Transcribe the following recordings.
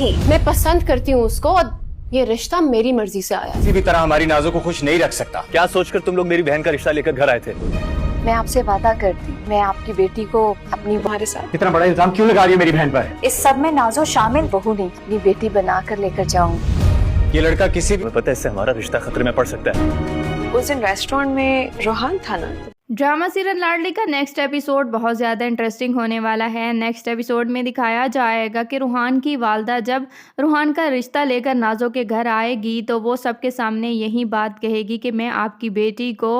थी। मैं पसंद करती हूँ उसको और ये रिश्ता मेरी मर्जी से आया। किसी भी तरह हमारी नाजो को खुश नहीं रख सकता। क्या सोचकर तुम लोग मेरी बहन का रिश्ता लेकर घर आए थे? मैं आपसे वादा करती, मैं आपकी बेटी को अपनी हमारे साथ इतना बड़ा इल्जाम क्यों लगा रही है मेरी बहन पर? इस सब में नाजो शामिल बहू नहीं, अपनी बेटी बनाकर लेकर जाऊंगी। ये लड़का किसी भी तुम्हें पता है इससे हमारा रिश्ता खतरे में पड़ सकता है। उस दिन रेस्टोरेंट में रोहान था ना। ड्रामा सीरियल लाडली का नेक्स्ट एपिसोड बहुत ज़्यादा इंटरेस्टिंग होने वाला है। नेक्स्ट एपिसोड में दिखाया जाएगा कि रूहान की वालदा जब रूहान का रिश्ता लेकर नाजो के घर आएगी तो वो सबके सामने यही बात कहेगी कि मैं आपकी बेटी को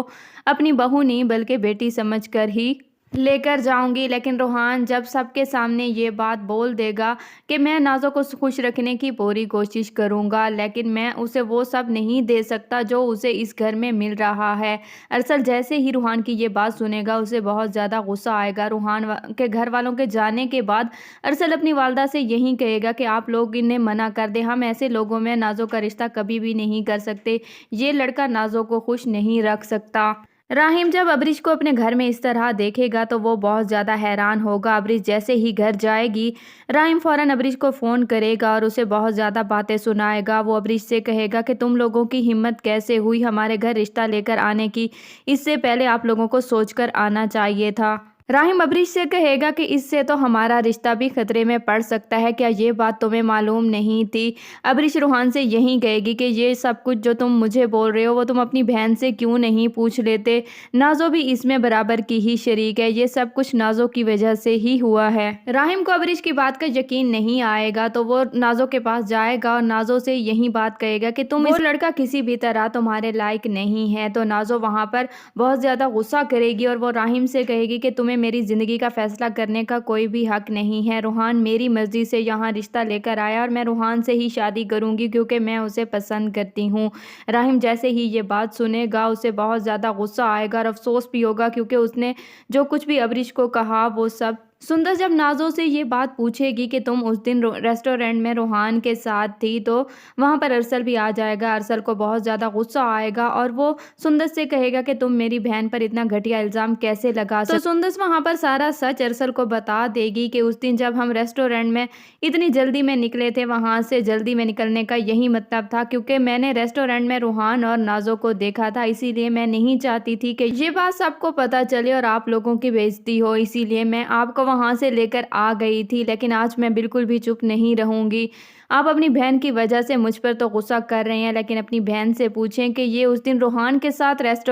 अपनी बहू नहीं बल्कि बेटी समझकर ही लेकर जाऊंगी। लेकिन रूहान जब सबके सामने ये बात बोल देगा कि मैं नाजो को खुश रखने की पूरी कोशिश करूंगा, लेकिन मैं उसे वो सब नहीं दे सकता जो उसे इस घर में मिल रहा है। अरसल जैसे ही रूहान की ये बात सुनेगा उसे बहुत ज़्यादा गुस्सा आएगा। रूहान के घर वालों के जाने के बाद अरसल अपनी वालदा से यही कहेगा कि आप लोग इन्हें मना कर दें, हम ऐसे लोगों में नाजो का रिश्ता कभी भी नहीं कर सकते, ये लड़का नाजो को खुश नहीं रख सकता। राहिम जब अबरिश को अपने घर में इस तरह देखेगा तो वो बहुत ज़्यादा हैरान होगा। अबरिश जैसे ही घर जाएगी राहिम फ़ौरन अबरिश को फ़ोन करेगा और उसे बहुत ज़्यादा बातें सुनाएगा। वो अबरिश से कहेगा कि तुम लोगों की हिम्मत कैसे हुई हमारे घर रिश्ता लेकर आने की, इससे पहले आप लोगों को सोचकर आना चाहिए था। राहिम अबरिश से कहेगा कि इससे तो हमारा रिश्ता भी खतरे में पड़ सकता है, क्या ये बात तुम्हें मालूम नहीं थी? अबरिश रूहान से यही कहेगी कि ये सब कुछ जो तुम मुझे बोल रहे हो वो तुम अपनी बहन से क्यों नहीं पूछ लेते, नाजो भी इसमें बराबर की ही शरीक है, ये सब कुछ नाजो की वजह से ही हुआ है। राहिम को अबरिश की बात का यकीन नहीं आएगा तो वो नाजो के पास जाएगा और नाजो से यही बात कहेगा कि तुम इस लड़का किसी भी तरह तुम्हारे लायक नहीं है। तो नाजो वहाँ पर बहुत ज़्यादा गुस्सा करेगी और वो राहिम से कहेगी कि तुम्हें मेरी ज़िंदगी का फैसला करने का कोई भी हक नहीं है। रूहान मेरी मर्जी से यहाँ रिश्ता लेकर आया और मैं रूहान से ही शादी करूँगी क्योंकि मैं उसे पसंद करती हूँ। राहिम जैसे ही ये बात सुनेगा उसे बहुत ज़्यादा गुस्सा आएगा और अफसोस भी होगा क्योंकि उसने जो कुछ भी अबरिश को कहा वो सब सुंदर जब नाजो से ये बात पूछेगी कि तुम उस दिन रेस्टोरेंट में रूहान के साथ थी तो वहाँ पर अरसल भी आ जाएगा। अरसल को बहुत ज़्यादा गुस्सा आएगा और वो सुंदर से कहेगा कि तुम मेरी बहन पर इतना घटिया इल्ज़ाम कैसे लगा सकते। तो सुंदर वहाँ पर सारा सच अरसल को बता देगी कि उस दिन जब हम रेस्टोरेंट में इतनी जल्दी में निकले थे वहाँ से जल्दी में निकलने का यही मतलब था क्योंकि मैंने रेस्टोरेंट में रूहान और नाजो को देखा था, इसीलिए मैं नहीं चाहती थी कि ये बात सबको पता चले और आप लोगों की बेइज्जती हो, इसीलिए मैं आपको वहाँ से लेकर आ गई थी। लेकिन आज मैं बिल्कुल भी चुप नहीं रहूँगी। आप अपनी बहन की वजह से मुझ पर तो गुस्सा कर रहे हैं, लेकिन अपनी बहन से पूछें कि ये उस दिन रूहान के साथ रेस्टोरेंट